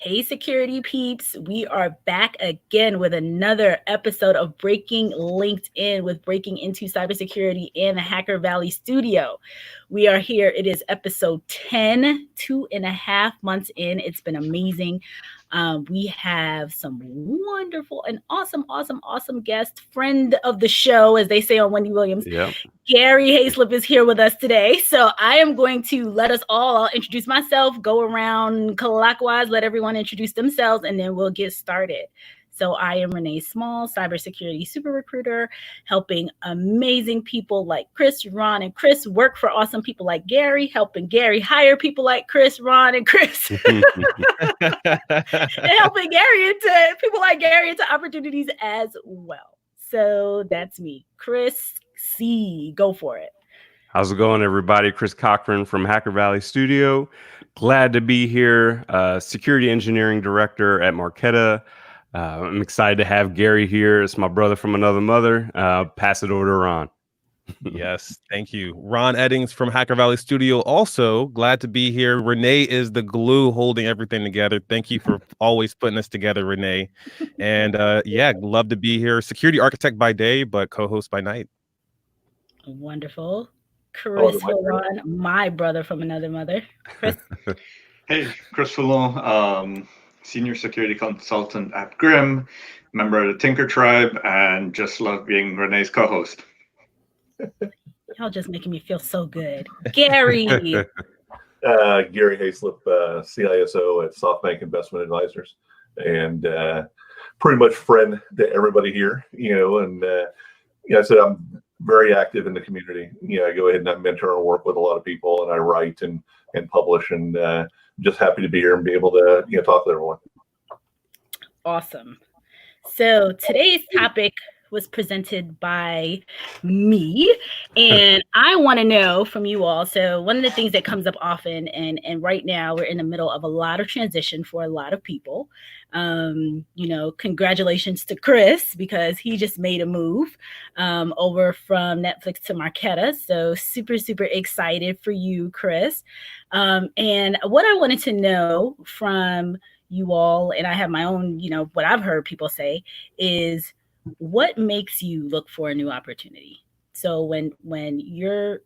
Hey, security peeps. We are back again with another episode of Breaking LinkedIn with Breaking Into Cybersecurity and the Hacker Valley studio. We are here. It is episode 10, 2.5 months in. It's been amazing. We have some wonderful and awesome guest, friend of the show, as they say on Wendy Williams. Yep. Gary Hayslip is here with us today. So I am going to let us all, I'll introduce myself, go around clockwise, let everyone introduce themselves, and then we'll get started. So I am Renee Small, cybersecurity super recruiter, helping amazing people like Chris, Ron, and Chris work for awesome people like Gary, helping Gary hire people like Chris, Ron, and Chris, and helping people like Gary into opportunities as well. So that's me, Chris C. Go for it. How's it going, everybody? Chris Cochran from Hacker Valley Studio. Glad to be here. Security engineering director at Marquetta. I'm excited to have Gary here. It's my brother from another mother. Pass it over to Ron. Yes, thank you. Ron Eddings from Hacker Valley Studio. Also glad to be here. Renee is the glue holding everything together. Thank you for always putting us together, Renee. And love to be here. Security architect by day, but co-host by night. Wonderful. Chris Foulon, my brother from another mother. Chris. Hey, Chris Foulon, senior security consultant at Grim, member of the Tinker Tribe, and just love being Renee's co-host. Y'all just making me feel so good. Gary. Gary Hayslip, CISO at SoftBank Investment Advisors, and pretty much friend to everybody here, and I said I'm very active in the community. I go ahead and I mentor and work with a lot of people, and I write and publish, and just happy to be here and be able to talk to everyone. Awesome. So today's topic was presented by me, and I want to know from you all. So one of the things that comes up often, and right now we're in the middle of a lot of transition for a lot of people. Congratulations to Chris, because he just made a move over from Netflix to Marquetta. So super excited for you, Chris. And what I wanted to know from you all, and I have my own, what I've heard people say is, what makes you look for a new opportunity? So when you're,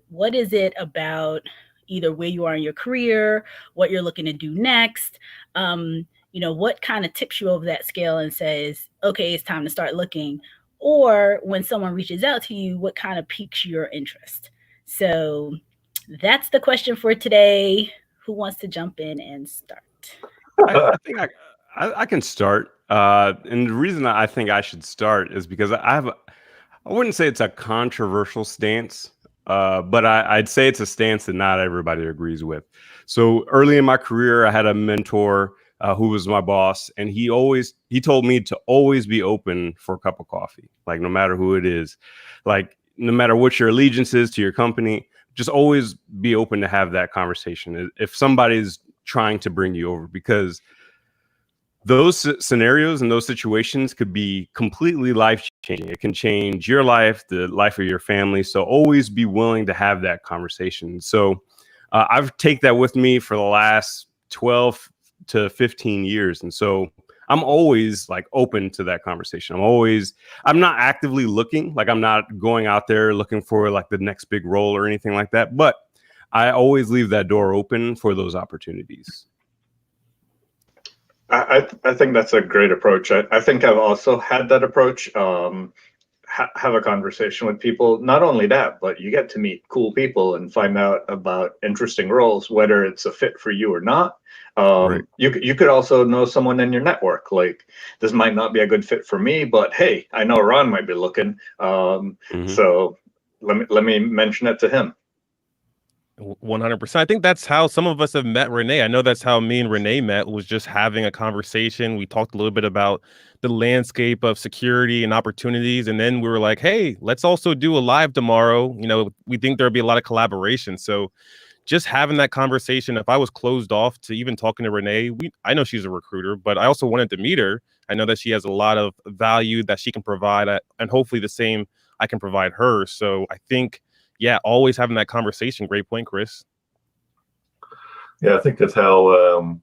what is it about either where you are in your career, what you're looking to do next? What kind of tips you over that scale and says, okay, it's time to start looking? Or when someone reaches out to you, what kind of piques your interest? So that's the question for today. Who wants to jump in and start? I think I can start. And the reason I think I should start is because I wouldn't say it's a controversial stance, but I'd say it's a stance that not everybody agrees with. So early in my career, I had a mentor who was my boss, and he told me to always be open for a cup of coffee, like no matter who it is, like no matter what your allegiance is to your company, just always be open to have that conversation if somebody's trying to bring you over, because those scenarios and those situations could be completely life-changing. It can change your life, the life of your family. So always be willing to have that conversation. So I've taken that with me for the last 12 to 15 years. And so I'm always like open to that conversation. I'm not actively looking, like I'm not going out there looking for like the next big role or anything like that. But I always leave that door open for those opportunities. I think that's a great approach. I think I've also had that approach. Have a conversation with people. Not only that, but you get to meet cool people and find out about interesting roles, whether it's a fit for you or not. Right. You could also know someone in your network. Like, this might not be a good fit for me, but hey, I know Ron might be looking. So let me mention it to him. 100%. I think that's how some of us have met Renee. I know that's how me and Renee met, was just having a conversation. We talked a little bit about the landscape of security and opportunities. And then we were like, hey, let's also do a live tomorrow. We think there'll be a lot of collaboration. So just having that conversation, if I was closed off to even talking to Renee, I know she's a recruiter, but I also wanted to meet her. I know that she has a lot of value that she can provide, and hopefully the same I can provide her. So I think, yeah, always having that conversation. Great point, Chris. Yeah, I think that's how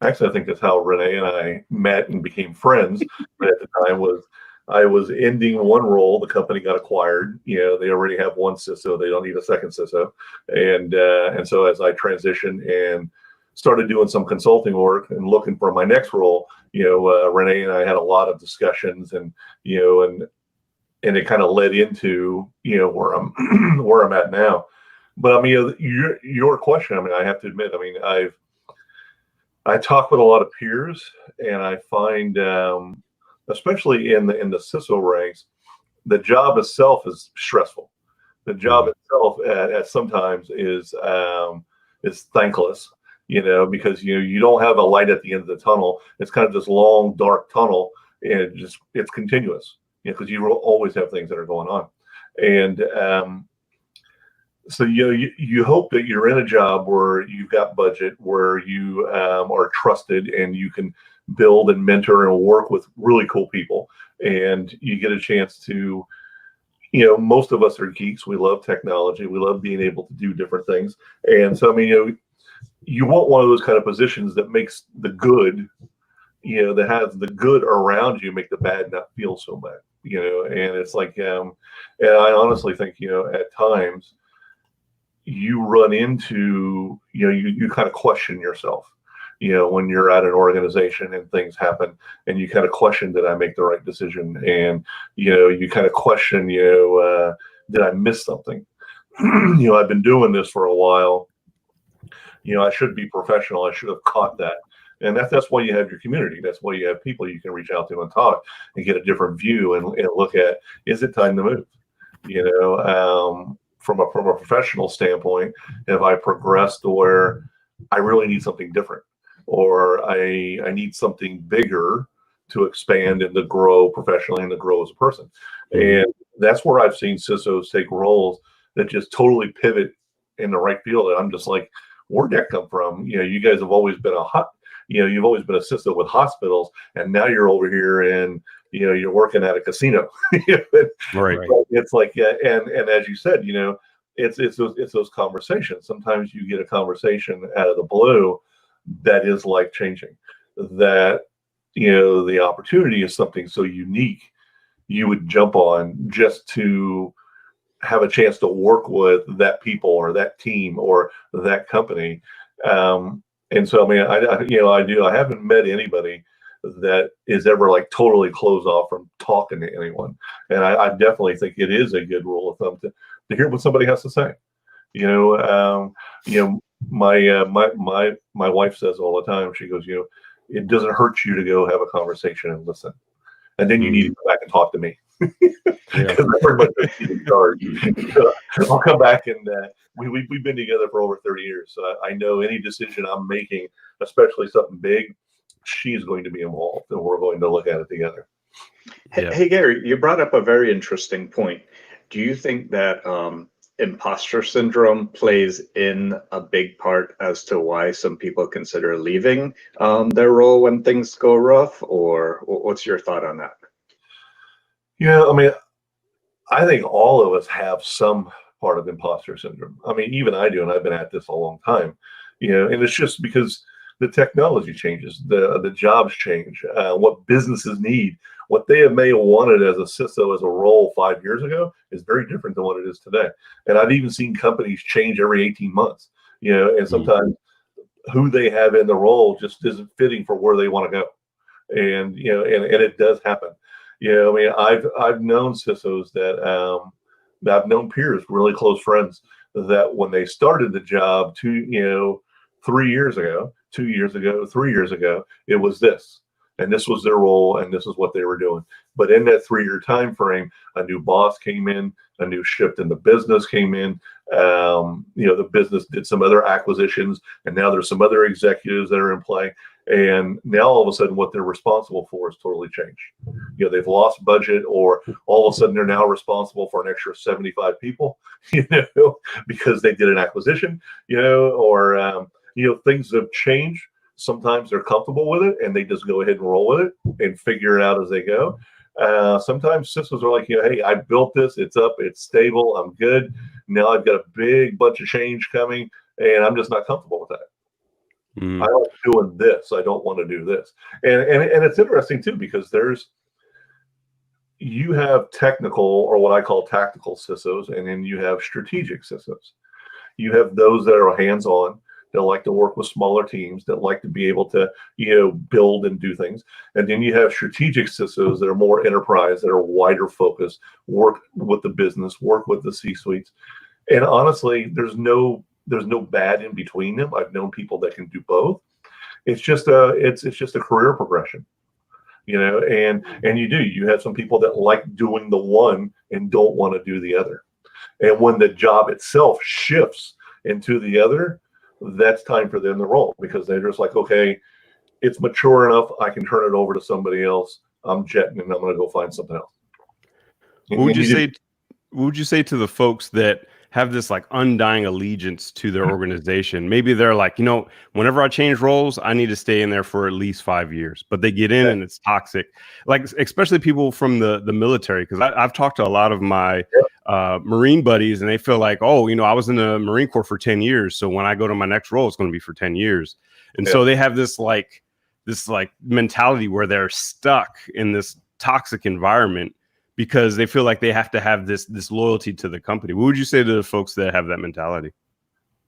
actually, I think that's how Renee and I met and became friends. But at the time was I was ending one role. The company got acquired. They already have one CISO. They don't need a second CISO. And so as I transitioned and started doing some consulting work and looking for my next role, Renee and I had a lot of discussions, and it kind of led into where I'm where I'm at now. But I mean, your question. I mean, I have to admit. I mean, I talk with a lot of peers, and I find, especially in the CISO ranks, the job itself is stressful. The job itself at sometimes is thankless. Because you don't have a light at the end of the tunnel. It's kind of this long, dark tunnel, and it's continuous. Because you will always have things that are going on, and so you hope that you're in a job where you've got budget, where you are trusted, and you can build and mentor and work with really cool people, and you get a chance to. Most of us are geeks. We love technology. We love being able to do different things, and so I mean, you want one of those kind of positions that makes the good, that has the good around you, make the bad not feel so bad, and it's like, and I honestly think, at times you run into, you kind of question yourself, when you're at an organization and things happen, and you kind of question, did I make the right decision? And, you kind of question, did I miss something? I've been doing this for a while. I should be professional. I should have caught that. And that's why you have your community. That's why you have people you can reach out to and talk and get a different view and look at, is it time to move? From a professional standpoint, have I progressed to where I really need something different, or I need something bigger to expand and to grow professionally and to grow as a person? And that's where I've seen CISOs take roles that just totally pivot in the right field. And I'm just like, where'd that come from? You guys have always been you've always been a CISO with hospitals, and now you're over here and you're working at a casino. Right. It's like, and as you said, it's those conversations. Sometimes you get a conversation out of the blue that is life changing. That the opportunity is something so unique, you would jump on just to have a chance to work with that people or that team or that company. And so, I mean, I haven't met anybody that is ever like totally closed off from talking to anyone. And I definitely think it is a good rule of thumb to hear what somebody has to say. My wife says all the time, she goes, it doesn't hurt you to go have a conversation and listen. And then you need to go back and talk to me. Because I'm pretty much in charge. I'll come back, and we've been together for over 30 years. So I know any decision I'm making, especially something big, she's going to be involved, and we're going to look at it together. Hey, Gary, you brought up a very interesting point. Do you think that imposter syndrome plays in a big part as to why some people consider leaving their role when things go rough, or what's your thought on that? Yeah, I mean, I think all of us have some part of imposter syndrome. I mean, even I do, and I've been at this a long time. And it's just because the technology changes, the jobs change, what businesses need, what they may have wanted as a CISO as a role 5 years ago is very different than what it is today. And I've even seen companies change every 18 months. And sometimes who they have in the role just isn't fitting for where they want to go. And and it does happen. I mean, I've known CISOs that I've known peers, really close friends, that when they started the job 3 years ago, 2 years ago, 3 years ago, it was this, and this was their role, and this is what they were doing. But in that 3-year time frame, a new boss came in, a new shift in the business came in. The business did some other acquisitions, and now there's some other executives that are in play. And now all of a sudden, what they're responsible for is totally changed. They've lost budget, or all of a sudden they're now responsible for an extra 75 people, because they did an acquisition, or things have changed. Sometimes they're comfortable with it and they just go ahead and roll with it and figure it out as they go. Sometimes systems are like, hey, I built this, it's up, it's stable, I'm good. Now I've got a big bunch of change coming, and I'm just not comfortable with that. I like doing this. I don't want to do this. And it's interesting too, because you have technical, or what I call tactical CISOs, and then you have strategic CISOs. You have those that are hands-on, that like to work with smaller teams, that like to be able to, build and do things. And then you have strategic CISOs that are more enterprise, that are wider focus, work with the business, work with the C-suites. And honestly, there's no bad in between them. I've known people that can do both. It's just a career progression, and you have some people that like doing the one and don't want to do the other. And when the job itself shifts into the other, that's time for them to roll, because they're just like, okay, it's mature enough. I can turn it over to somebody else. I'm jetting and I'm going to go find something else. What would you say to the folks that have this like undying allegiance to their organization? Maybe they're like, whenever I change roles, I need to stay in there for at least 5 years, but they get in and it's toxic. Like, especially people from the military, because I've talked to a lot of my Marine buddies, and they feel like, I was in the Marine Corps for 10 years. So when I go to my next role, it's going to be for 10 years. And so they have this mentality where they're stuck in this toxic environment, because they feel like they have to have this loyalty to the company. What would you say to the folks that have that mentality?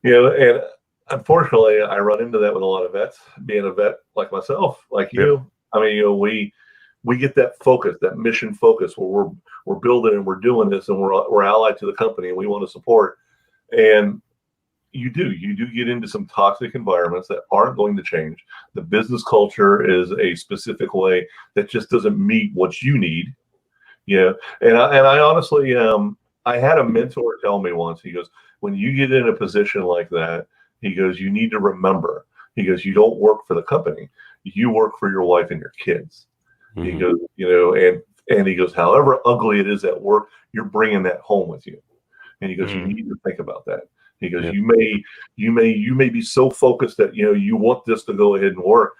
And unfortunately, I run into that with a lot of vets. Being a vet like myself, like you, I mean, we get that focus, that mission focus, where we're building and we're doing this, and we're allied to the company and we want to support. And you do get into some toxic environments that aren't going to change. The business culture is a specific way that just doesn't meet what you need. And I honestly, I had a mentor tell me once, he goes, when you get in a position like that, he goes, you need to remember, he goes, you don't work for the company, you work for your wife and your kids. He goes, and he goes, however ugly it is at work, you're bringing that home with you. And he goes, you need to think about that. He goes, you may be so focused that, you want this to go ahead and work.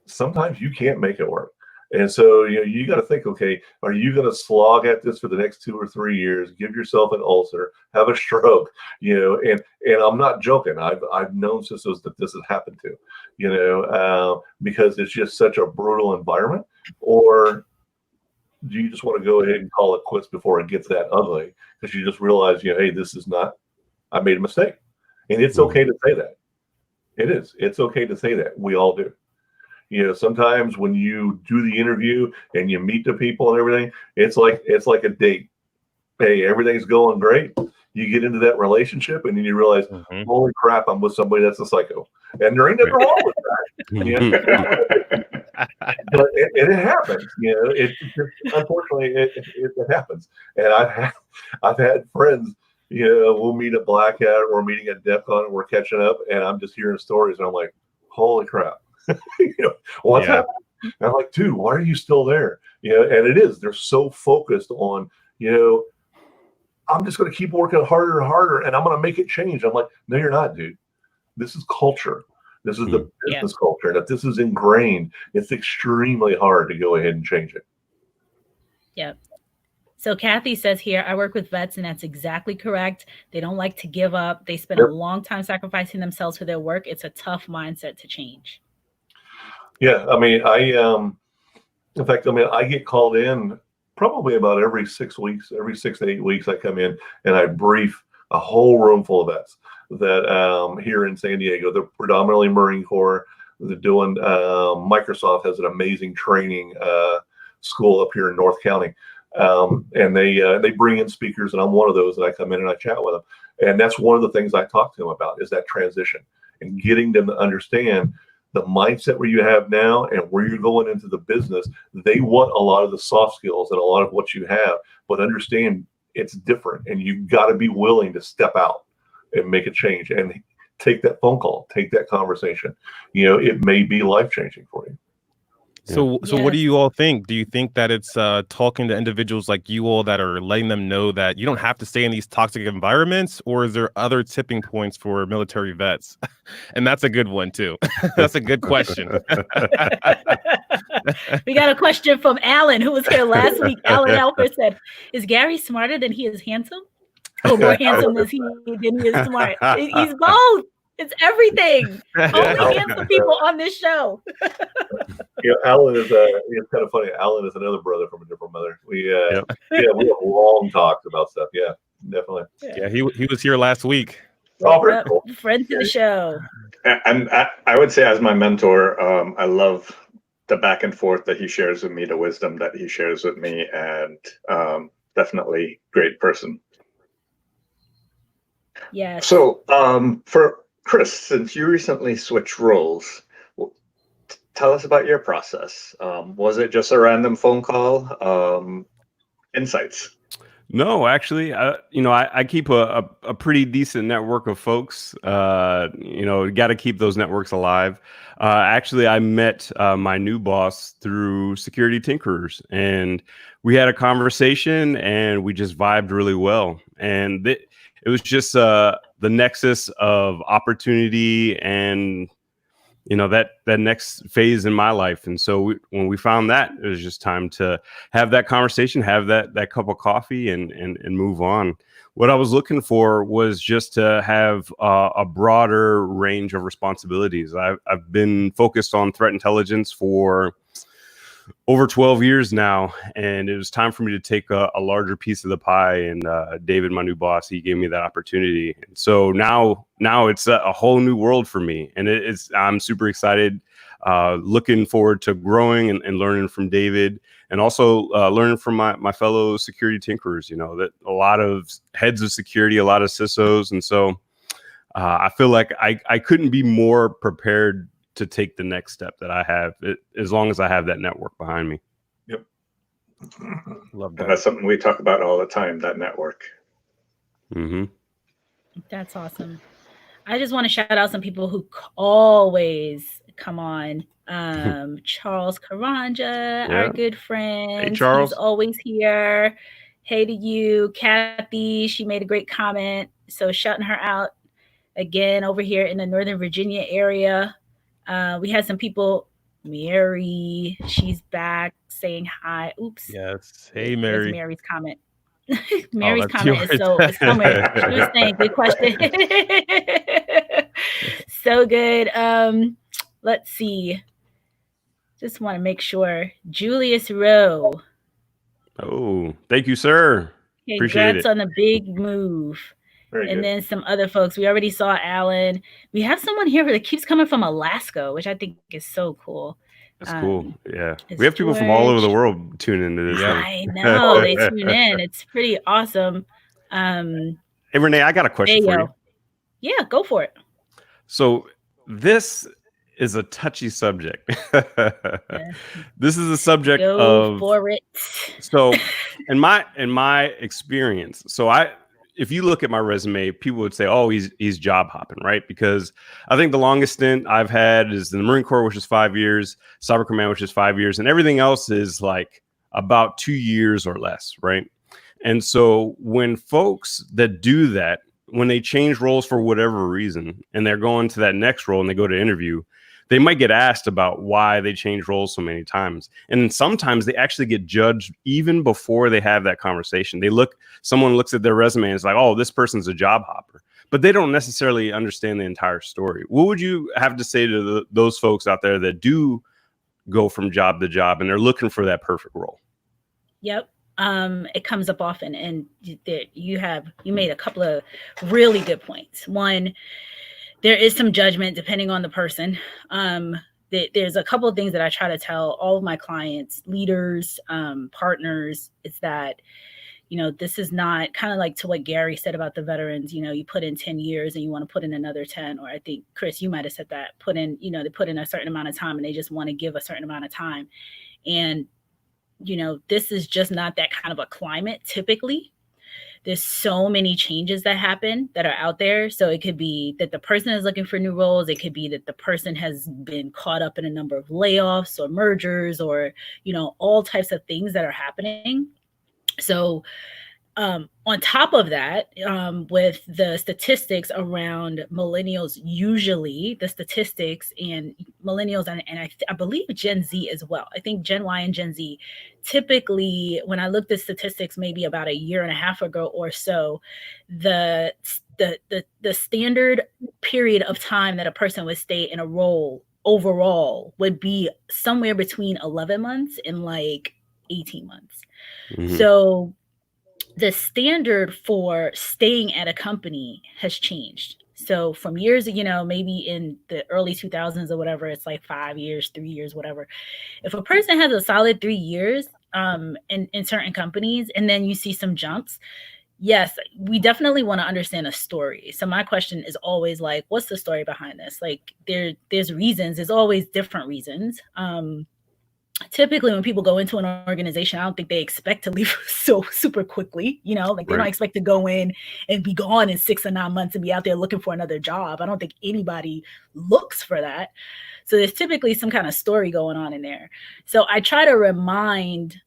Sometimes you can't make it work. And so, you got to think, okay, are you going to slog at this for the next 2 or 3 years, give yourself an ulcer, have a stroke, and I'm not joking. I've known CISOs that this has happened to, because it's just such a brutal environment. Or do you just want to go ahead and call it quits before it gets that ugly? Because you just realize, hey, this is not, I made a mistake. And it's okay to say that. It is. It's okay to say that. We all do. Sometimes when you do the interview and you meet the people and everything, it's like a date. Hey, everything's going great. You get into that relationship and then you realize, holy crap, I'm with somebody that's a psycho. And there ain't nothing wrong with that. But it happens. Unfortunately, it happens. And I've had friends, we'll meet at Black Hat or we're meeting at DEF CON and we're catching up, and I'm just hearing stories and I'm like, holy crap. What's happening? And I'm like, dude, why are you still there? And it is, they're so focused on, I'm just going to keep working harder and harder and I'm going to make it change. I'm like, no, you're not, dude. This is culture. This is the business culture. And if this is ingrained, it's extremely hard to go ahead and change it. Yep. So Kathy says here, I work with vets, and that's exactly correct. They don't like to give up. They spend a long time sacrificing themselves for their work. It's a tough mindset to change. Yeah, I mean, in fact, I get called in probably about every 6 weeks, every 6 to 8 weeks. I come in and I brief a whole room full of vets that here in San Diego. They're predominantly Marine Corps. They're doing Microsoft has an amazing training school up here in North County, and they bring in speakers, and I'm one of those that I come in and I chat with them. And that's one of the things I talk to them about is that transition and getting them to understand the mindset where you have now and where you're going into the business. They want a lot of the soft skills and a lot of what you have, but understand it's different, and you've got to be willing to step out and make a change and take that phone call, take that conversation. It may be life-changing for you. So what do you all think? Do you think that it's talking to individuals like you all that are letting them know that you don't have to stay in these toxic environments, or is there other tipping points for military vets? And that's a good one too. That's a good question. We got a question from Alan, who was here last week. Alan Alford said, is Gary smarter than he is handsome? Or more handsome than he is smart? He's both. It's everything. Only handsome people on this show. Alan is it's kind of funny. Alan is another brother from a different mother. We Yep. we have long talks about stuff. Yeah, definitely. Yeah, he was here last week. Oh, very cool. Friend to the show. And I would say, as my mentor, I love the back and forth that he shares with me, the wisdom that he shares with me, and definitely great person. Yeah. So for Chris, since you recently switched roles, tell us about your process. Was it just a random phone call? Insights. No, actually, I keep a pretty decent network of folks. Got to keep those networks alive. Actually, I met my new boss through Security Tinkerers, and we had a conversation, and we just vibed really well. And it was just the nexus of opportunity and that next phase in my life. And so when we found that, it was just time to have that conversation, have that cup of coffee and move on. What I was looking for was just to have a broader range of responsibilities. I've been focused on threat intelligence for over 12 years now, and it was time for me to take a larger piece of the pie. And David, my new boss, he gave me that opportunity. And so now it's a whole new world for me, and I'm super excited. Looking forward to growing and learning from David, and also learning from my fellow security tinkerers. That a lot of heads of security, a lot of CISOs, and so I feel like I couldn't be more prepared to take the next step that I have, as long as I have that network behind me. Yep. Love that. And that's something we talk about all the time, that network. Mm-hmm. That's awesome. I just want to shout out some people who always come on. Charles Karanja, our good friend. Hey, Charles. He's always here. Hey to you. Kathy, she made a great comment. So shouting her out again over here in the Northern Virginia area. We had some people. Mary, she's back saying hi. Oops. Yes. Hey, Mary. There's Mary's comment. Mary's comment yours. is it's somewhere. She was saying, good question. So good. Let's see. Just want to make sure. Julius Rowe. Oh, thank you, sir. Appreciate Congrats it. on the big move. Very and good. then some other folks. We already saw Alan. We have someone here that keeps coming from Alaska, which I think is so cool. That's cool. Yeah. It's We have people from all over the world tuning into this. Yeah. I know. They tune in. It's pretty awesome. Hey, Renee, I got a question for you. Yeah, go for it. So this is a touchy subject. This is a subject Go for it. So in my experience, if you look at my resume, people would say, oh, he's job hopping, right? Because I think the longest stint I've had is in the Marine Corps, which is 5 years, Cyber Command, which is 5 years, and everything else is like about 2 years or less, right? And so when folks that do that, when they change roles for whatever reason, and they're going to that next role and they go to interview, they might get asked about why they change roles so many times. And sometimes they actually get judged even before they have that conversation. Someone looks at their resume and is like, oh, this person's a job hopper, but they don't necessarily understand the entire story. What would you have to say to those folks out there that do go from job to job and they're looking for that perfect role? Yep. It comes up often, and you made a couple of really good points. One, there is some judgment depending on the person. There's a couple of things that I try to tell all of my clients, leaders, partners, is that, this is not kind of like to what Gary said about the veterans. You put in 10 years and you want to put in another 10, or I think, Chris, you might have said that, they put in a certain amount of time and they just want to give a certain amount of time. And, this is just not that kind of a climate typically. There's so many changes that happen that are out there. So it could be that the person is looking for new roles. It could be that the person has been caught up in a number of layoffs or mergers or, all types of things that are happening. So on top of that, with the statistics around millennials, usually the statistics and millennials and I believe Gen Z as well. I think Gen Y and Gen Z, typically when I looked at statistics maybe about a year and a half ago or so, the the standard period of time that a person would stay in a role overall would be somewhere between 11 months and like 18 months. Mhm. So the standard for staying at a company has changed. So from years, maybe in the early 2000s or whatever, it's like 5 years, 3 years, whatever. If a person has a solid 3 years in certain companies, and then you see some jumps, yes, we definitely want to understand a story. So my question is always like, what's the story behind this? Like there's reasons, there's always different reasons. Typically when people go into an organization, I don't think they expect to leave so super quickly, like they don't Right. expect to go in and be gone in 6 or 9 months and be out there looking for another job. I don't think anybody looks for that. So there's typically some kind of story going on in there. So I try to remind,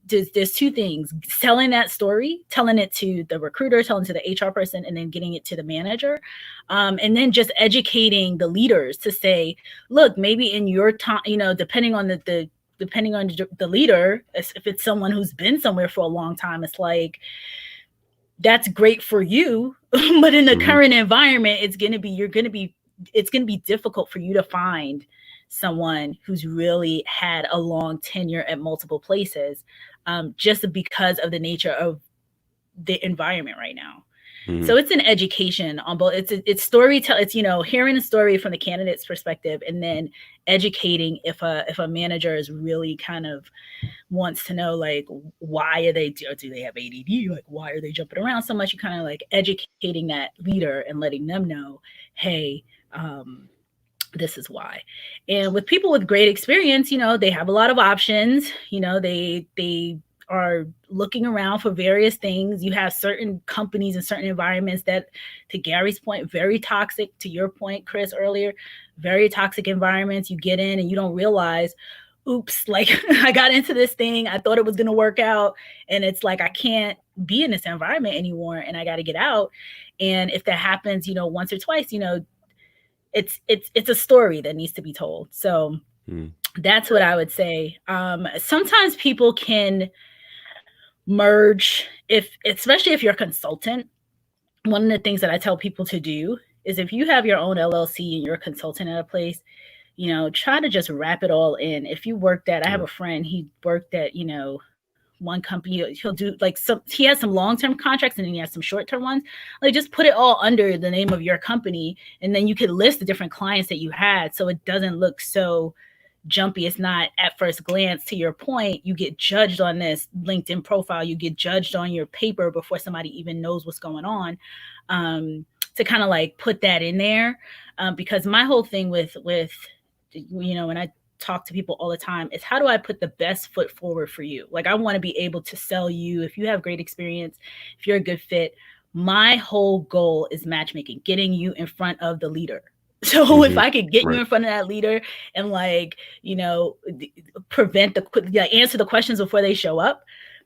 there's two things: telling that story, telling it to the recruiter, telling it to the HR person, and then getting it to the manager. And then just educating the leaders to say, look, maybe in your time, depending on depending on the leader, if it's someone who's been somewhere for a long time, it's like, that's great for you, but in the current environment, it's going to be difficult for you to find someone who's really had a long tenure at multiple places, just because of the nature of the environment right now. So it's an education on both. It's storytelling. It's hearing a story from the candidate's perspective, and then educating if a manager is really kind of wants to know, like, why are they, do they have ADD? Like, why are they jumping around so much? You kind of like educating that leader and letting them know, hey, this is why. And with people with great experience, they have a lot of options. They are looking around for various things. You have certain companies and certain environments that, to Gary's point, very toxic. To your point, Chris, earlier, very toxic environments. You get in and you don't realize, oops, like I got into this thing, I thought it was going to work out, and it's like I can't be in this environment anymore and I got to get out. And if that happens, once or twice, it's a story that needs to be told. So that's what I would say. Sometimes people can merge, especially if you're a consultant. One of the things that I tell people to do is, if you have your own LLC and you're a consultant at a place, try to just wrap it all in. If you worked at, I have a friend, he worked at, one company, he'll do like he has some long-term contracts and then he has some short-term ones. Like, just put it all under the name of your company, and then you could list the different clients that you had, so it doesn't look so jumpy. It's not at first glance. To your point, you get judged on this LinkedIn profile, you get judged on your paper before somebody even knows what's going on. To kind of like put that in there, because my whole thing with when I talk to people all the time is, how do I put the best foot forward for you? Like, I want to be able to sell you. If you have great experience, if you're a good fit, my whole goal is matchmaking, getting you in front of the leader. So if I could get you in front of that leader and prevent answer the questions before they show up,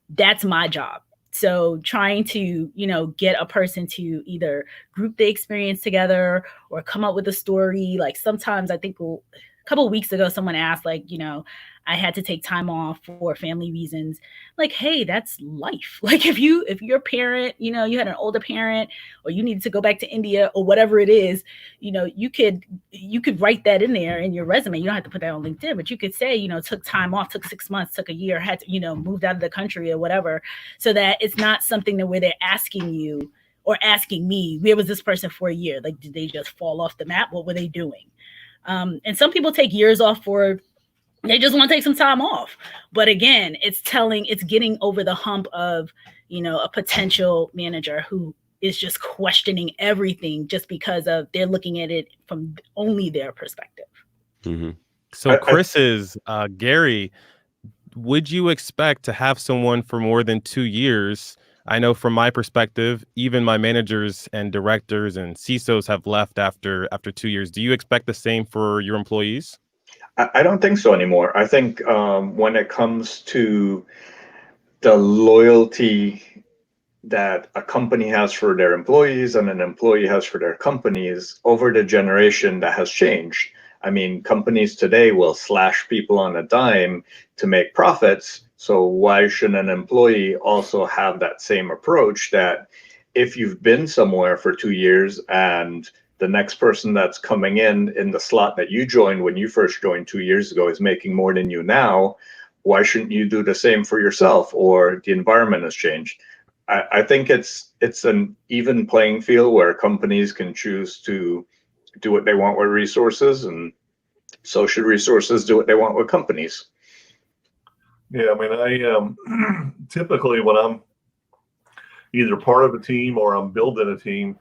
that's my job. So trying to, get a person to either group the experience together or come up with a story. Like, sometimes I think a couple of weeks ago, someone asked, I had to take time off for family reasons. Like, hey, that's life. Like, if you're a parent, you had an older parent, or you needed to go back to India or whatever it is, you could write that in there in your resume. You don't have to put that on LinkedIn, but you could say, took time off, took 6 months, took a year, had to, moved out of the country or whatever, so that it's not something that where they're asking you or asking me, where was this person for a year? Like, did they just fall off the map? What were they doing? And some people take years off they just want to take some time off. But again, it's getting over the hump of, a potential manager who is just questioning everything just because of they're looking at it from only their perspective. So Gary, would you expect to have someone for more than 2 years? I know from my perspective, even my managers and directors and CISOs have left after 2 years. Do you expect the same for your employees? I don't think so anymore. I think when it comes to the loyalty that a company has for their employees and an employee has for their companies, over the generation, that has changed. I mean, companies today will slash people on a dime to make profits. So why shouldn't an employee also have that same approach, that if you've been somewhere for 2 years and the next person that's coming in the slot that you joined when you first joined 2 years ago is making more than you now, why shouldn't you do the same for yourself? Or the environment has changed. I think it's an even playing field where companies can choose to do what they want with resources, and so should resources do what they want with companies. Yeah, I mean, I typically when I'm either part of a team or I'm building a team,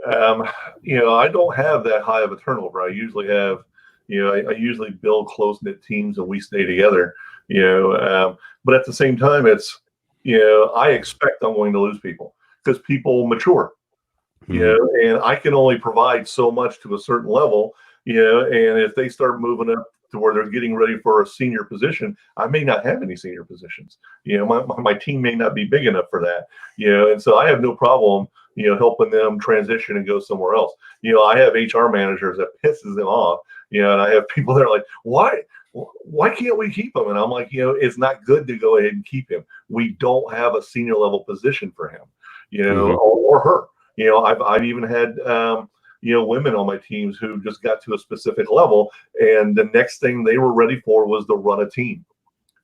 I don't have that high of a turnover. I usually have, I usually build close-knit teams and we stay together, but at the same time, it's, I expect I'm going to lose people because people mature, and I can only provide so much to a certain level, and if they start moving up to where they're getting ready for a senior position, I may not have any senior positions. My team may not be big enough for that, and so I have no problem, helping them transition and go somewhere else. I have HR managers that pisses them off, and I have people that are like, why can't we keep him? And I'm like, it's not good to go ahead and keep him. We don't have a senior level position for him, or her. I've even had, women on my teams who just got to a specific level, and the next thing they were ready for was to run a team.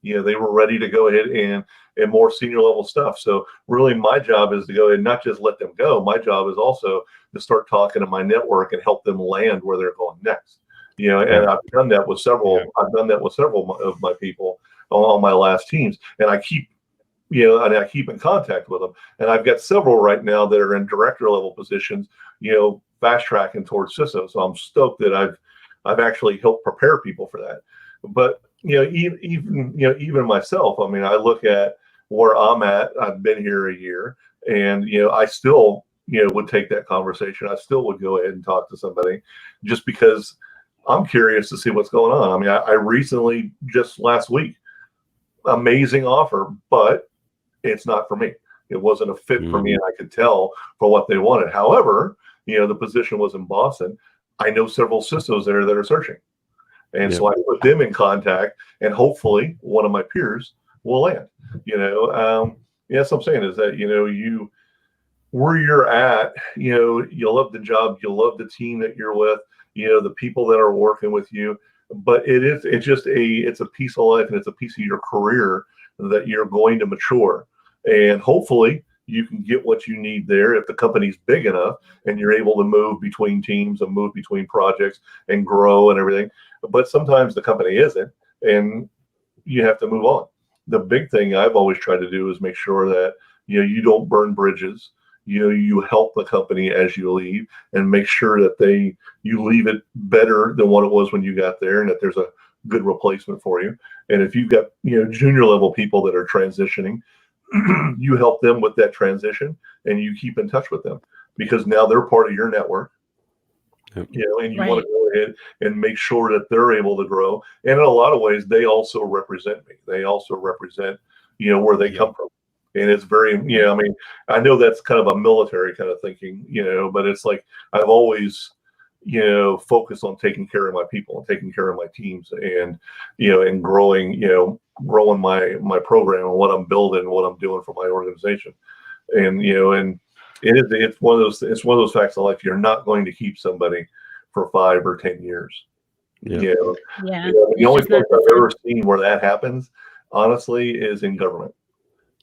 They were ready to go ahead and more senior level stuff. So really my job is to go ahead and not just let them go. My job is also to start talking to my network and help them land where they're going next. And I've done that with several. I've done that with several of my people on my last teams, and I keep, and I keep in contact with them. And I've got several right now that are in director level positions, fast tracking towards CISO. So I'm stoked that I've actually helped prepare people for that. But even myself, I mean, I look at where I'm at. I've been here a year, and I still would take that conversation. I still would go ahead and talk to somebody, just because I'm curious to see what's going on. I mean, I recently, just last week, amazing offer, but it's not for me. It wasn't a fit for me, and I could tell for what they wanted. However, the position was in Boston. I know several CISOs there that are searching. And so I put them in contact, and hopefully one of my peers will land. Yes, I'm saying is that, where you're at, you love the job, you love the team that you're with, the people that are working with you, but it's a piece of life, and it's a piece of your career that you're going to mature. And hopefully you can get what you need there if the company's big enough and you're able to move between teams and move between projects and grow and everything. But sometimes the company isn't, and you have to move on. The big thing I've always tried to do is make sure that you don't burn bridges. You help the company as you leave, and make sure that you leave it better than what it was when you got there, and that there's a good replacement for you. And if you've got junior level people that are transitioning, you help them with that transition, and you keep in touch with them, because now they're part of your network. And you want to go ahead and make sure that they're able to grow. And in a lot of ways, they also represent me. They also represent, where they come from. And it's very, I mean, I know that's kind of a military kind of thinking, but it's like, I've always, focused on taking care of my people and taking care of my teams, and, and growing my program and what I'm building and what I'm doing for my organization. And, and it's one of those facts of life. You're not going to keep somebody for 5 or 10 years. The only place I've ever seen where that happens, honestly, is in government.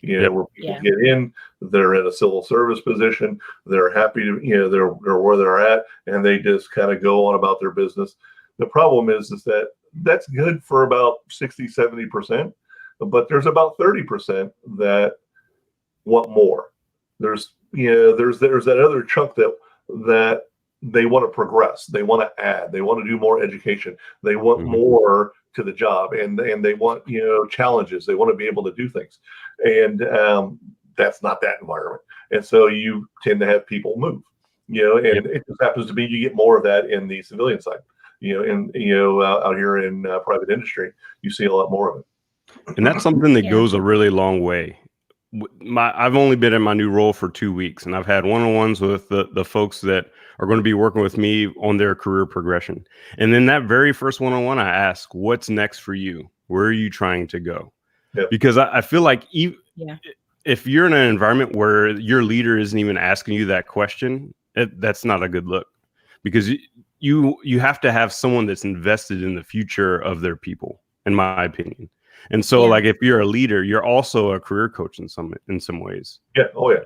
Where people get in, they're in a civil service position, they're happy to, they're where they're at, and they just kind of go on about their business. The problem is that that's good for about 60, 70%, but there's about 30% that want more. There's that other chunk that they want to progress, they want to add, they want to do more education, they want more to the job, and they want challenges, they want to be able to do things, and that's not that environment. And so you tend to have people move, and it just happens to be you get more of that in the civilian side, out here in private industry, you see a lot more of it. And that's something that goes a really long way. I've only been in my new role for 2 weeks, and I've had one-on-ones with the folks that are going to be working with me on their career progression. And then that very first one-on-one, I ask, what's next for you? Where are you trying to go? Because I feel like if you're in an environment where your leader isn't even asking you that question, that's not a good look, because you have to have someone that's invested in the future of their people, in my opinion. And so, like, if you're a leader, you're also a career coach in some ways. Yeah. Oh yeah.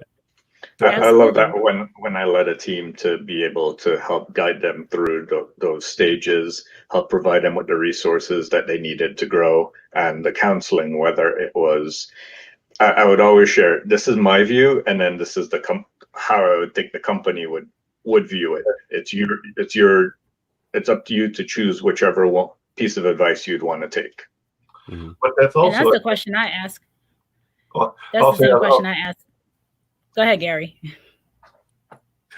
I love that when I led a team to be able to help guide them through those stages, help provide them with the resources that they needed to grow, and the counseling, whether it was, I would always share, this is my view, and then this is how I would think the company would view it. It's up to you to choose whichever piece of advice you'd want to take. Mm-hmm. But that's also, and that's the question I ask. Well, that's the same question I ask. Go ahead, Gary.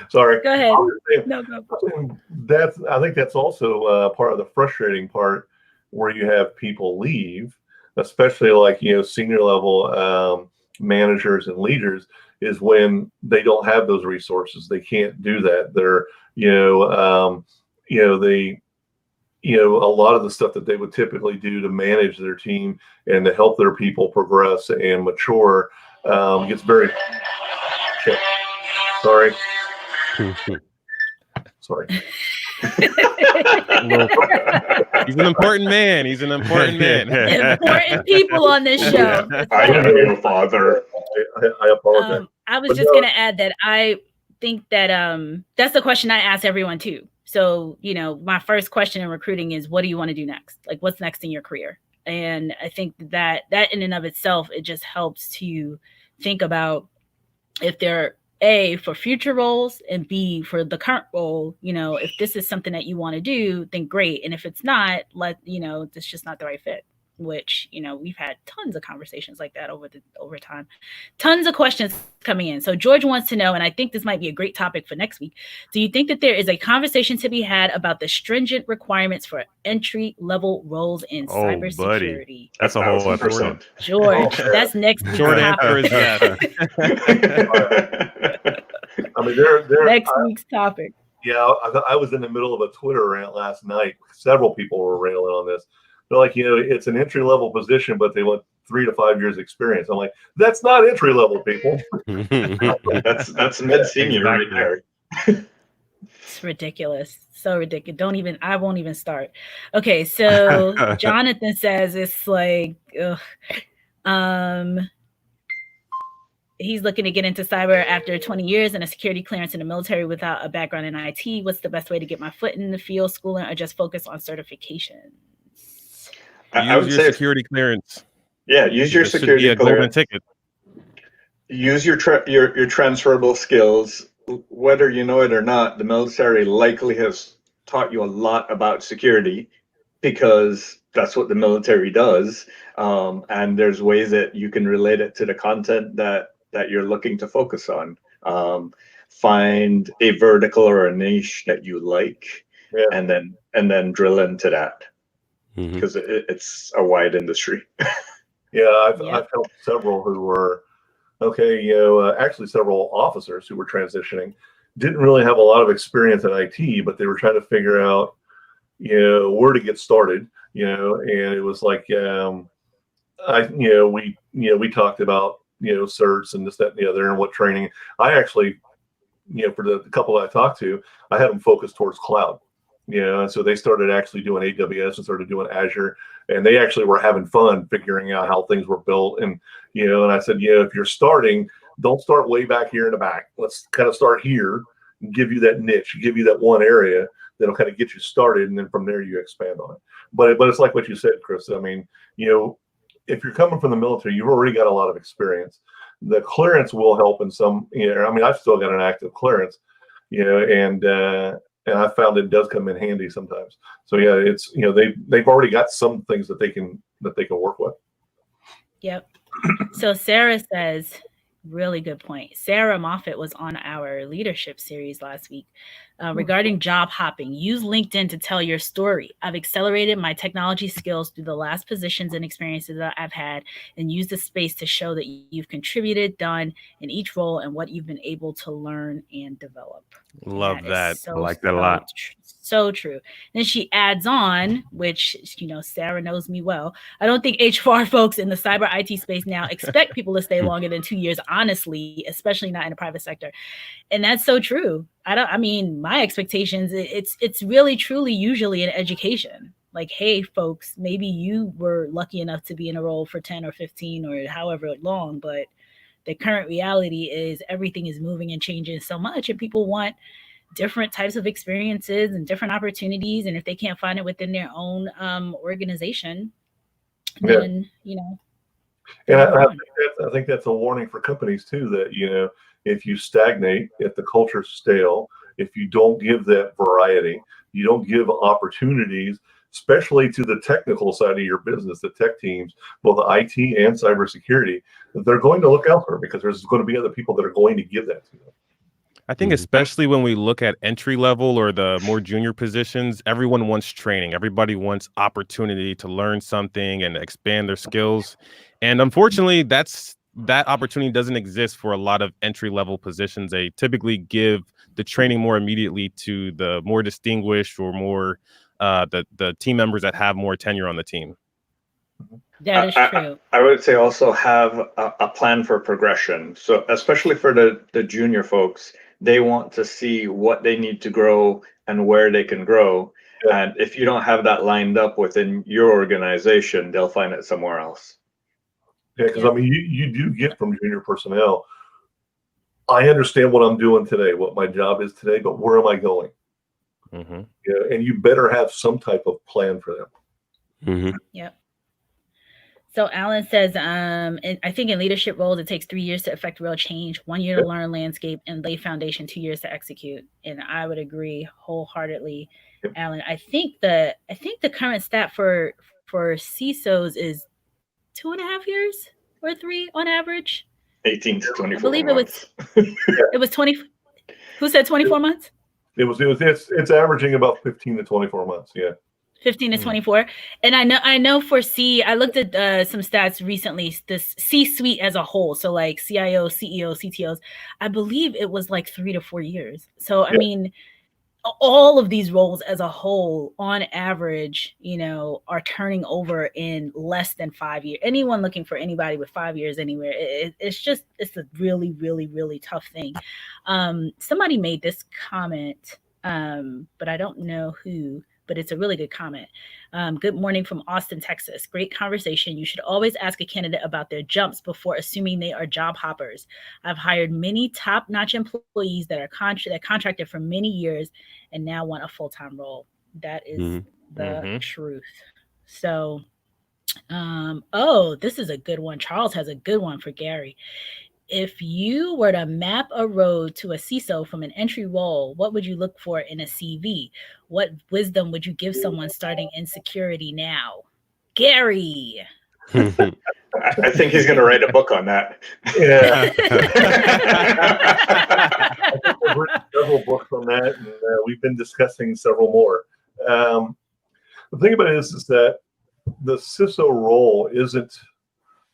Sorry. Go ahead. Saying, no, go. I think that's also part of the frustrating part, where you have people leave, especially like, senior level managers and leaders, is when they don't have those resources. They can't do that. They're, a lot of the stuff that they would typically do to manage their team and to help their people progress and mature gets very. Shit. Sorry. Sorry. He's an important man. He's an important man. Important people on this show. I am your father. I apologize. I was just going to add that I think that that's the question I ask everyone too. So, my first question in recruiting is, what do you want to do next? Like, what's next in your career? And I think that in and of itself, it just helps to think about if they're A, for future roles, and B, for the current role. If this is something that you want to do, then great. And if it's not, it's just not the right fit, which, we've had tons of conversations like that over time. Tons of questions coming in. So George wants to know, and I think this might be a great topic for next week, do you think that there is a conversation to be had about the stringent requirements for entry-level roles in cybersecurity? Buddy. That's a whole episode. George, that's next week's Short topic. answer is yes. I mean, next week's topic. Yeah, I was in the middle of a Twitter rant last night. Several people were railing on this. They're like, it's an entry-level position, but they want 3 to 5 years experience. I'm like, that's not entry-level, people. that's mid-senior right there. It's ridiculous. So ridiculous. I won't even start. Okay, so Jonathan says it's like, he's looking to get into cyber after 20 years and a security clearance in the military without a background in IT. What's the best way to get my foot in the field, schooling, or just focus on certifications? Use your security clearance. Yeah, use your security clearance. Ticket. Use your transferable skills. Whether you know it or not, the military likely has taught you a lot about security, because that's what the military does. And there's ways that you can relate it to the content that you're looking to focus on. Find a vertical or a niche that you like, and then drill into that, because it's a wide industry. Yeah, I've helped several who were actually several officers who were transitioning, didn't really have a lot of experience in IT, but they were trying to figure out where to get started, and it was like we talked about certs and this, that, and the other, and what training. I actually, for the couple I talked to, I had them focused towards cloud, and so they started actually doing AWS and started doing Azure, and they actually were having fun figuring out how things were built. And and I said, if you're starting, don't start way back here in the back. Let's kind of start here and give you that niche, give you that one area that'll kind of get you started, and then from there you expand on it. But it's like what you said, Chris. I mean, if you're coming from the military, you've already got a lot of experience. The clearance will help in some. I mean, I've still got an active clearance, and I found it does come in handy sometimes. So yeah, it's they've already got some things that they can work with. Yep. So Sarah says, really good point. Sarah Moffitt was on our leadership series last week regarding job hopping. Use LinkedIn to tell your story. I've accelerated my technology skills through the last positions and experiences that I've had, and use the space to show that you've contributed, done in each role, and what you've been able to learn and develop. Love that. So, I like that a lot. So true. Then she adds on, which, you know, Sarah knows me well. I don't think HR folks in the cyber IT space now expect people to stay longer than 2 years, honestly, especially not in the private sector. And that's so true. I mean, my expectations, it's really truly usually in education. Like, hey, folks, maybe you were lucky enough to be in a role for 10 or 15 or however long, but the current reality is everything is moving and changing so much, and people want different types of experiences and different opportunities. And if they can't find it within their own organization, then, you know. And I think that's a warning for companies too, that, you know, if you stagnate, if the culture's stale, if you don't give that variety, you don't give opportunities, especially to the technical side of your business, the tech teams, both IT and cybersecurity, they're going to look elsewhere because there's going to be other people that are going to give that to them. I think especially when we look at entry level or the more junior positions, everyone wants training. Everybody wants opportunity to learn something and expand their skills. And unfortunately, that opportunity doesn't exist for a lot of entry level positions. They typically give the training more immediately to the more distinguished or more the team members that have more tenure on the team. That is true. I would say also have a plan for progression. So especially for the junior folks, they want to see what they need to grow and where they can grow. Yeah. And if you don't have that lined up within your organization, they'll find it somewhere else. Yeah, because I mean, you do get from junior personnel, I understand what I'm doing today, what my job is today, but where am I going? Mm-hmm. Yeah, and you better have some type of plan for them. Mm-hmm. Yep. So Alan says, I think in leadership roles, it takes 3 years to affect real change, 1 year to learn landscape and lay foundation, 2 years to execute. And I would agree wholeheartedly, Alan. I think the current stat for CISOs is 2.5 years or 3 on average. 18 to 24 I believe months. it was 20. Who said 24 months? It's averaging about 15 to 24 months. Yeah. 15 to 24. And I know for I looked at some stats recently, this C-suite as a whole. So like CIO, CEO, CTOs, I believe it was like 3 to 4 years. So, I mean, all of these roles as a whole on average, you know, are turning over in less than 5 years. Anyone looking for anybody with 5 years anywhere, it's a really, really, really tough thing. Somebody made this comment, but I don't know who, but it's a really good comment. Good morning from Austin, Texas. Great conversation. You should always ask a candidate about their jumps before assuming they are job hoppers. I've hired many top-notch employees that are contracted for many years and now want a full-time role. That is the truth. So, this is a good one. Charles has a good one for Gary. If you were to map a road to a CISO from an entry role, what would you look for in a CV? What wisdom would you give someone starting in security now? Gary. I think he's going to write a book on that. Yeah. I think I've written several books on that, and we've been discussing several more. The thing about it is that the CISO role isn't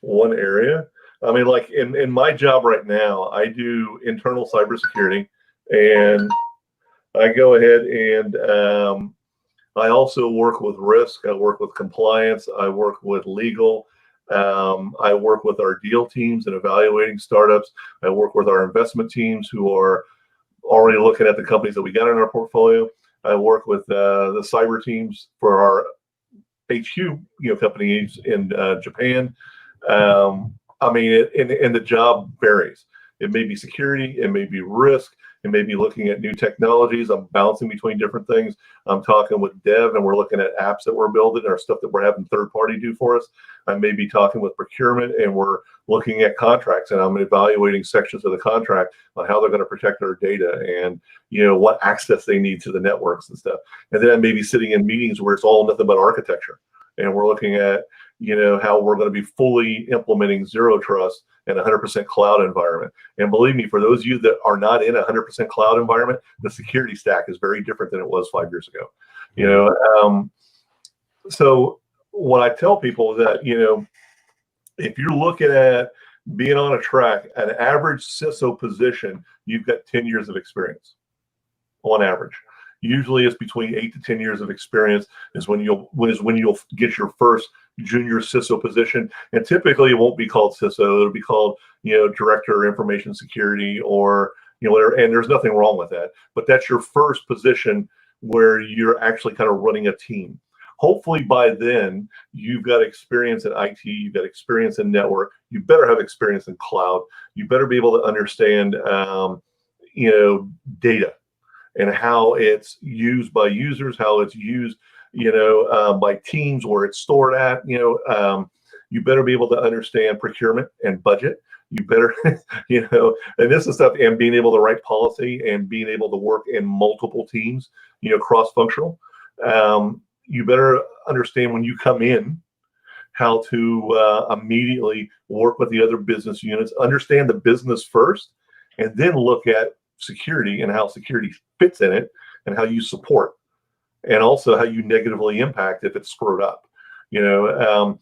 one area. I mean, like in my job right now, I do internal cybersecurity, and I go ahead and I also work with risk. I work with compliance. I work with legal. I work with our deal teams and evaluating startups. I work with our investment teams who are already looking at the companies that we got in our portfolio. I work with the cyber teams for our HQ, companies in Japan. I mean, and the job varies. It may be security, it may be risk, it may be looking at new technologies. I'm bouncing between different things. I'm talking with dev, and we're looking at apps that we're building or stuff that we're having third party do for us. I may be talking with procurement, and we're looking at contracts, and I'm evaluating sections of the contract on how they're going to protect our data and what access they need to the networks and stuff. And then I may be sitting in meetings where it's all nothing but architecture, and we're looking at how we're going to be fully implementing zero trust in a 100% cloud environment. And believe me, for those of you that are not in a 100% cloud environment, the security stack is very different than it was 5 years ago. So when I tell people that, if you're looking at being on a track, an average CISO position, you've got 10 years of experience on average. Usually it's between 8 to 10 years of experience is when you'll get your first junior CISO position. And typically it won't be called CISO. It'll be called, Director of Information Security or, whatever. And there's nothing wrong with that. But that's your first position where you're actually kind of running a team. Hopefully by then you've got experience in IT, you've got experience in network, you better have experience in cloud, you better be able to understand, data and how it's used by users, how it's used, by teams, where it's stored at, you better be able to understand procurement and budget. You better, and this is stuff, and being able to write policy and being able to work in multiple teams, cross-functional. You better understand when you come in how to immediately work with the other business units, understand the business first, and then look at security and how security fits in it and how you support, and also how you negatively impact if it's screwed up. So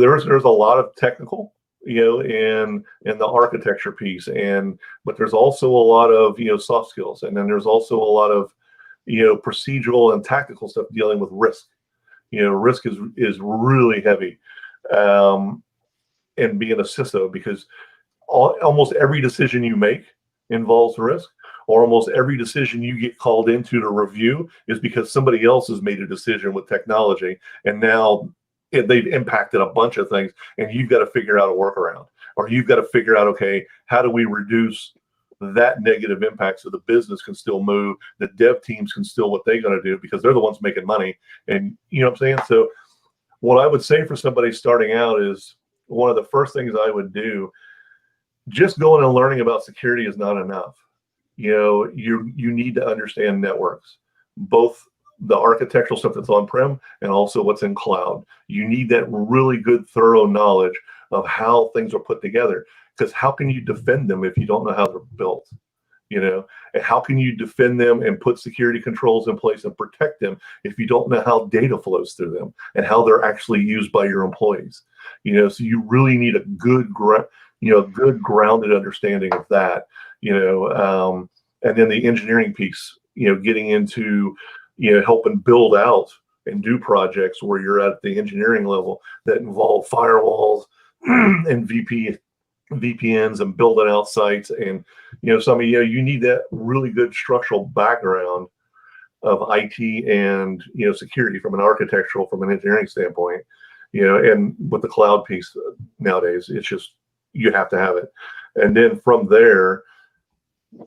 there's a lot of technical, in the architecture piece, but there's also a lot of soft skills, and then there's also a lot of procedural and tactical stuff dealing with risk. Risk is really heavy, and being a CISO, because almost every decision you make involves risk, or almost every decision you get called into to review is because somebody else has made a decision with technology, and now they've impacted a bunch of things, and you've got to figure out a workaround, or you've got to figure out, okay, how do we reduce that negative impact so the business can still move, the dev teams can still what they're going to do, because they're the ones making money. And you know what I'm saying? So what I would say for somebody starting out is, one of the first things I would do, just going and learning about security is not enough. You need to understand networks, both the architectural stuff that's on-prem and also what's in cloud. You need that really good, thorough knowledge of how things are put together. Because how can you defend them if you don't know how they're built? And how can you defend them and put security controls in place and protect them if you don't know how data flows through them and how they're actually used by your employees? So you really need a good grounded understanding of that. And then the engineering piece, getting into, helping build out and do projects where you're at the engineering level that involve firewalls and VPNs and building out sites, and you need that really good structural background of IT and security from an architectural, from an engineering standpoint. And with the cloud piece nowadays, it's just, you have to have it. And then from there,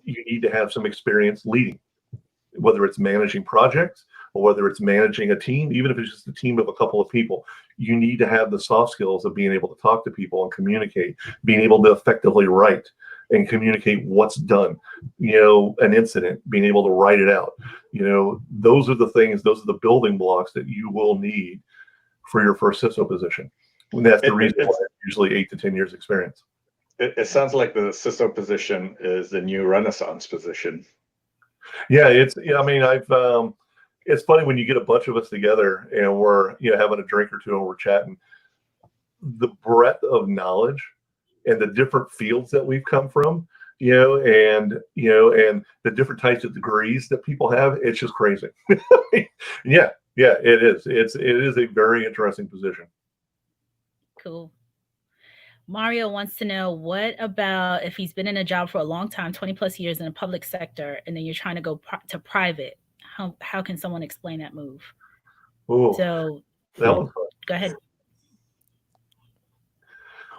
you need to have some experience leading, whether it's managing projects or whether it's managing a team. Even if it's just a team of a couple of people, you need to have the soft skills of being able to talk to people and communicate, being able to effectively write and communicate what's done, an incident, being able to write it out. Those are the things, those are the building blocks that you will need for your first CISO position. And that's the reason why it's usually 8 to 10 years experience. It sounds like the CISO position is the new Renaissance position. Yeah, it's funny when you get a bunch of us together and we're having a drink or two and we're chatting, the breadth of knowledge and the different fields that we've come from, and the different types of degrees that people have, it's just crazy. Yeah, it is. It is a very interesting position. Cool. Mario wants to know, what about if he's been in a job for a long time, 20 plus years in the public sector, and then you're trying to go to private? How can someone explain that move? Ooh, so that was fun. Go ahead.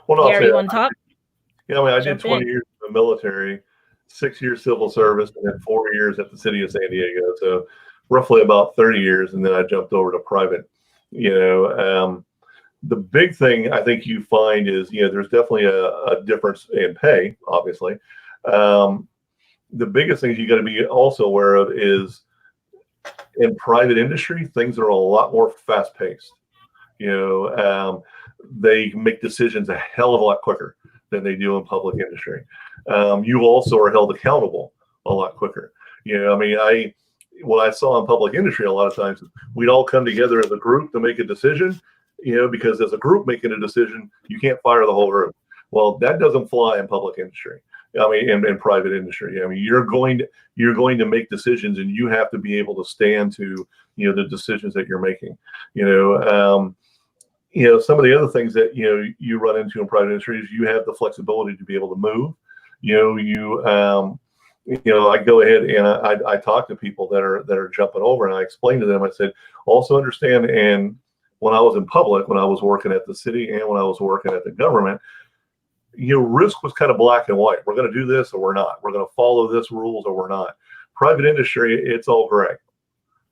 Well, no, Gary, you want to talk? I did 20 years in the military, 6 years civil service, and then 4 years at the city of San Diego. So roughly about 30 years, and then I jumped over to private. The big thing I think you find is, there's definitely a difference in pay, obviously. The biggest things you got to be also aware of is, in private industry, things are a lot more fast-paced. They make decisions a hell of a lot quicker than they do in public industry. You also are held accountable a lot quicker. What I saw in public industry a lot of times, we'd all come together as a group to make a decision, because as a group making a decision, you can't fire the whole group. Well, that doesn't fly in public industry. I mean, in private industry. I mean, you're going to make decisions, and you have to be able to stand to, the decisions that you're making. Some of the other things that you run into in private industry is you have the flexibility to be able to move. I go ahead and I talk to people that are jumping over, and I explain to them. I said, also understand, and when I was in public, when I was working at the city and when I was working at the government, risk was kind of black and white. We're going to do this or we're not. We're going to follow this rules or we're not. Private industry, it's all gray.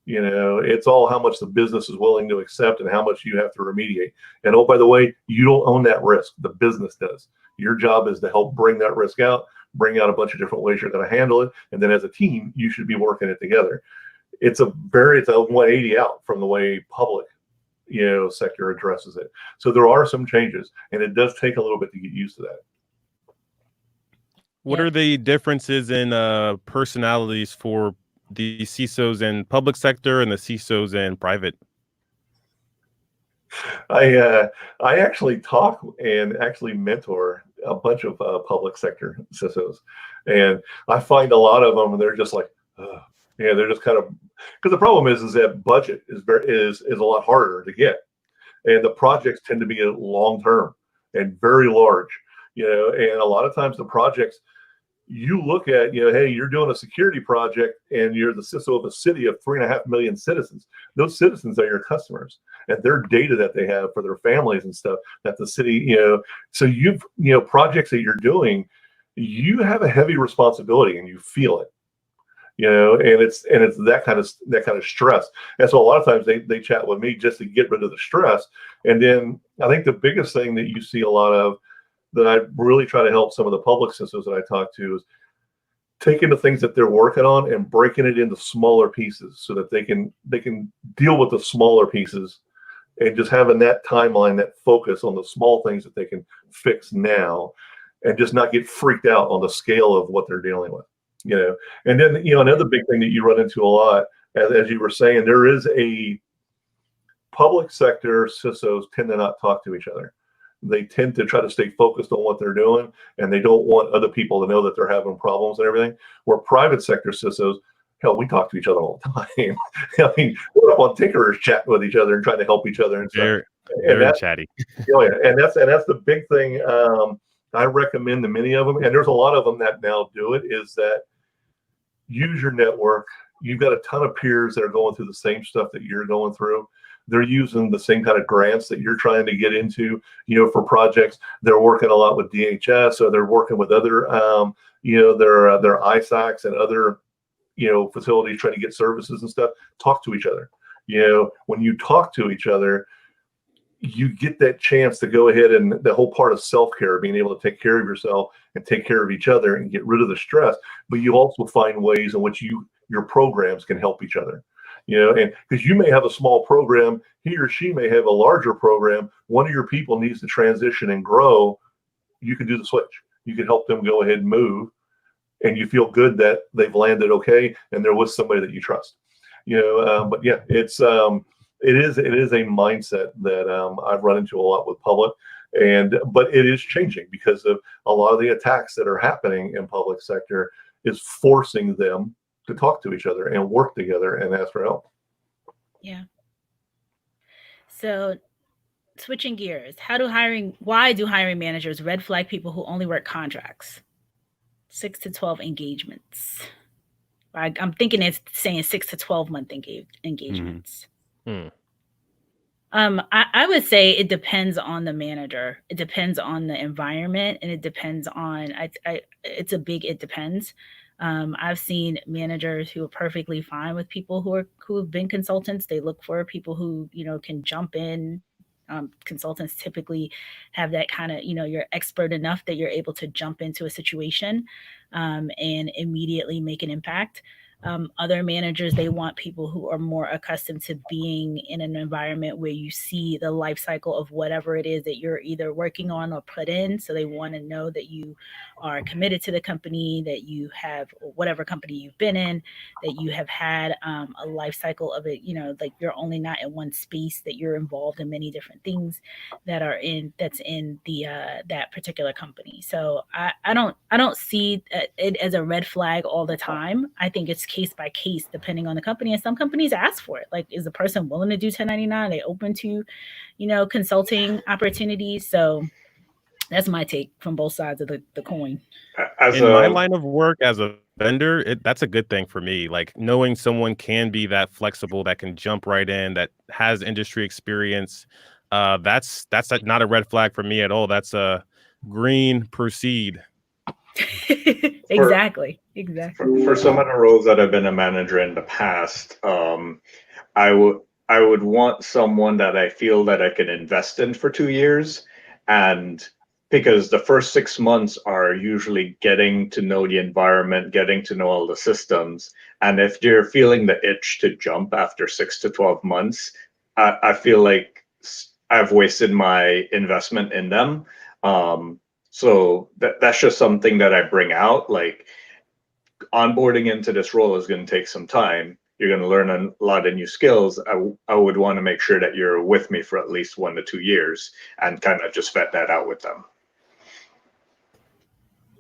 It's all how much the business is willing to accept and how much you have to remediate. And oh, by the way, you don't own that risk. The business does. Your job is to help bring that risk out, bring out a bunch of different ways you're going to handle it. And then as a team, you should be working it together. It's a 180 out from the way public sector addresses it. So there are some changes, and it does take a little bit to get used to that. What are the differences in personalities for the CISOs in public sector and the CISOs in private? I actually talk and actually mentor a bunch of public sector CISOs, and I find a lot of them, they're just like, they're just kind of, because the problem is that budget is a lot harder to get, and the projects tend to be long term and very large, and a lot of times the projects you look at, hey, you're doing a security project and you're the CISO of a city of 3.5 million citizens. Those citizens are your customers, and their data that they have for their families and stuff that the city, so projects that you're doing, you have a heavy responsibility and you feel it. And it's that kind of stress. And so a lot of times they chat with me just to get rid of the stress. And then I think the biggest thing that you see a lot of that I really try to help some of the public CISOs that I talk to is taking the things that they're working on and breaking it into smaller pieces so that they can deal with the smaller pieces, and just having that timeline, that focus on the small things that they can fix now, and just not get freaked out on the scale of what they're dealing with. And then, another big thing that you run into a lot, as you were saying, there is a public sector CISOs tend to not talk to each other. They tend to try to stay focused on what they're doing, and they don't want other people to know that they're having problems and everything. Where private sector CISOs, hell, we talk to each other all the time. I mean, we're up on Tinkerers chatting with each other and trying to help each other and stuff. Very chatty. And that's the big thing. I recommend to many of them, and there's a lot of them that now do it, is that use your network. You've got a ton of peers that are going through the same stuff that you're going through. They're using the same kind of grants that you're trying to get into, for projects. They're working a lot with DHS, or they're working with other, their ISACs and other, facilities trying to get services and stuff. Talk to each other. When you talk to each other, you get that chance to go ahead, and the whole part of self-care, being able to take care of yourself and take care of each other and get rid of the stress. But you also find ways in which your programs can help each other. And because you may have a small program, he or she may have a larger program. One of your people needs to transition and grow. You can do the switch. You can help them go ahead and move, and you feel good that they've landed okay and they're with somebody that you trust. But yeah, it is a mindset that I've run into a lot with public, but it is changing because of a lot of the attacks that are happening in public sector is forcing them to talk to each other and work together and ask for help. Yeah. So switching gears, why do hiring managers red flag people who only work contracts? 6 to 12 engagements. I'm thinking it's saying 6 to 12 month engagements. Mm-hmm. I would say it depends on the manager. It depends on the environment, and it depends on, it's a big, it depends. I've seen managers who are perfectly fine with people who have been consultants. They look for people who, can jump in. Consultants typically have that kind of, you're expert enough that you're able to jump into a situation and immediately make an impact. Other managers, they want people who are more accustomed to being in an environment where you see the life cycle of whatever it is that you're either working on or put in. So they want to know that you are committed to the company, that you have whatever company you've been in, that you have had a life cycle of it, like you're only not in one space, that you're involved in many different things that's in the that particular company. So I don't see it as a red flag all the time. I think it's case by case depending on the company, and some companies ask for it. Like, is the person willing to do 1099? Are they open to consulting opportunities? So that's my take from both sides of the coin. In my line of work as a vendor, that's a good thing for me. Like, knowing someone can be that flexible, that can jump right in, that has industry experience, that's not a red flag for me at all. That's a green, proceed. Exactly. For some of the roles that I've been a manager in the past, I would want someone that I feel that I can invest in for 2 years, and because the first 6 months are usually getting to know the environment, getting to know all the systems, and if you're feeling the itch to jump after 6 to 12 months, I feel like I've wasted my investment in them. So that's just something that I bring out. Like, onboarding into this role is going to take some time. You're going to learn a lot of new skills. I would want to make sure that you're with me for at least 1 to 2 years and kind of just vet that out with them.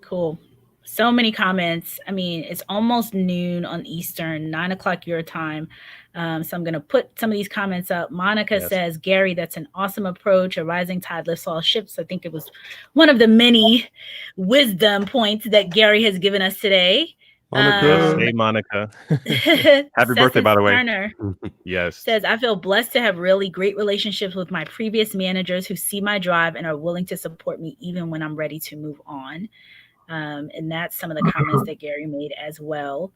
Cool. So many comments. I mean, it's almost noon on Eastern, 9 o'clock your time. So I'm going to put some of these comments up. Monica says, Gary, that's an awesome approach. A rising tide lifts all ships. I think it was one of the many wisdom points that Gary has given us today. Monica. Hey, Monica. Happy birthday, by the way. Turner yes. Says, I feel blessed to have really great relationships with my previous managers who see my drive and are willing to support me even when I'm ready to move on. And that's some of the comments that Gary made as well.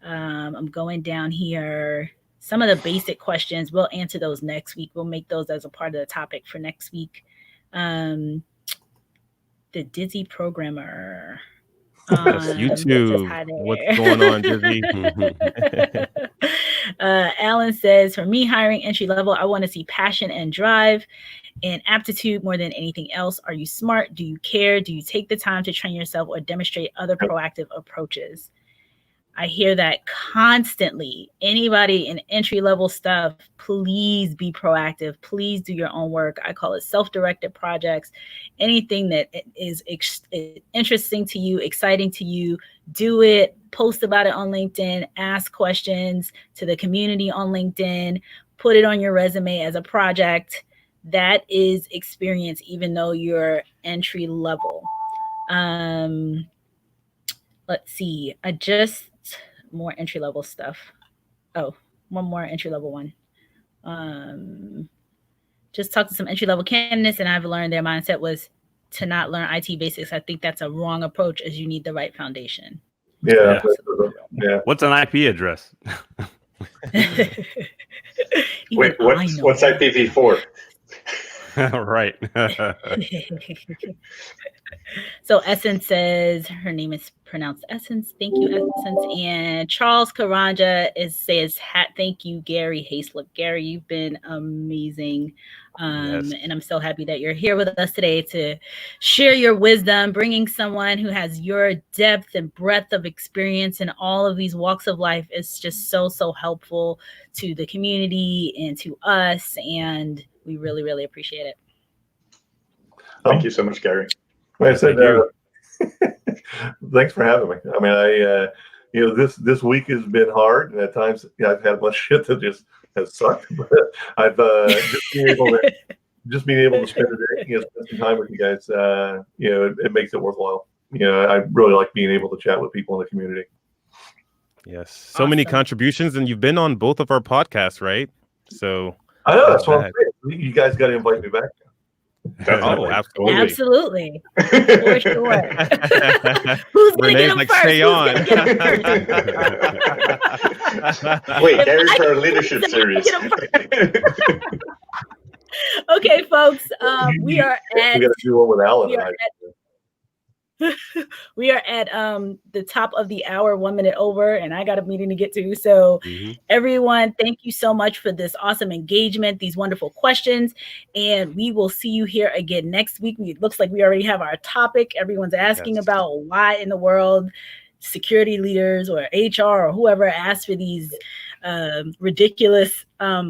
I'm going down here. Some of the basic questions, we'll answer those next week. We'll make those as a part of the topic for next week. The Dizzy programmer. YouTube. What's going on, Dizzy? Alan says, for me, hiring entry level, I want to see passion and drive and aptitude more than anything else. Are you smart? Do you care? Do you take the time to train yourself or demonstrate other proactive approaches? I hear that constantly. Anybody in entry level stuff, please be proactive. Please do your own work. I call it self-directed projects. Anything that is interesting to you, exciting to you, do it. Post about it on LinkedIn. Ask questions to the community on LinkedIn. Put it on your resume as a project. That is experience, even though you're entry level. Let's see. More entry level stuff. Oh, one more entry level one. Just talked to some entry level candidates, and I've learned their mindset was to not learn IT basics. I think that's a wrong approach, as you need the right foundation. Yeah. What's an IP address? Wait, what's IPv4? Right. So Essence says, her name is pronounced Essence. Thank you, Essence. And Charles Karanja says, thank you, Gary Hayslip. Gary, you've been amazing. And I'm so happy that you're here with us today to share your wisdom, bringing someone who has your depth and breadth of experience in all of these walks of life is just so helpful to the community and to us. And we really, really appreciate it. Thank you so much, Gary. Like I said, thanks for having me. I mean, this week has been hard, and at times I've had much shit that just has sucked. But I've just being able to spend a day, spend some time with you guys. It makes it worthwhile. I really like being able to chat with people in the community. Yes, so many contributions, and you've been on both of our podcasts, right? So I know that's what I'm saying. You guys got to invite me back. Absolutely. For sure. Who's going to get him first? Stay on. Wait, Gary's our leadership series. Okay, folks. We are at. We got to do one with Alan. We are at the top of the hour, 1 minute over, and I got a meeting to get to. So everyone, thank you so much for this awesome engagement, these wonderful questions. And we will see you here again next week. It looks like we already have our topic. Everyone's asking about why in the world security leaders or HR or whoever asked for these ridiculous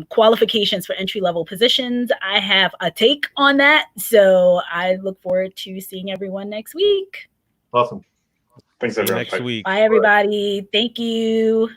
qualifications for entry-level positions. I have a take on that. So I look forward to seeing everyone next week. Awesome. Thanks, See you everyone. next week. Bye, everybody. Thank you.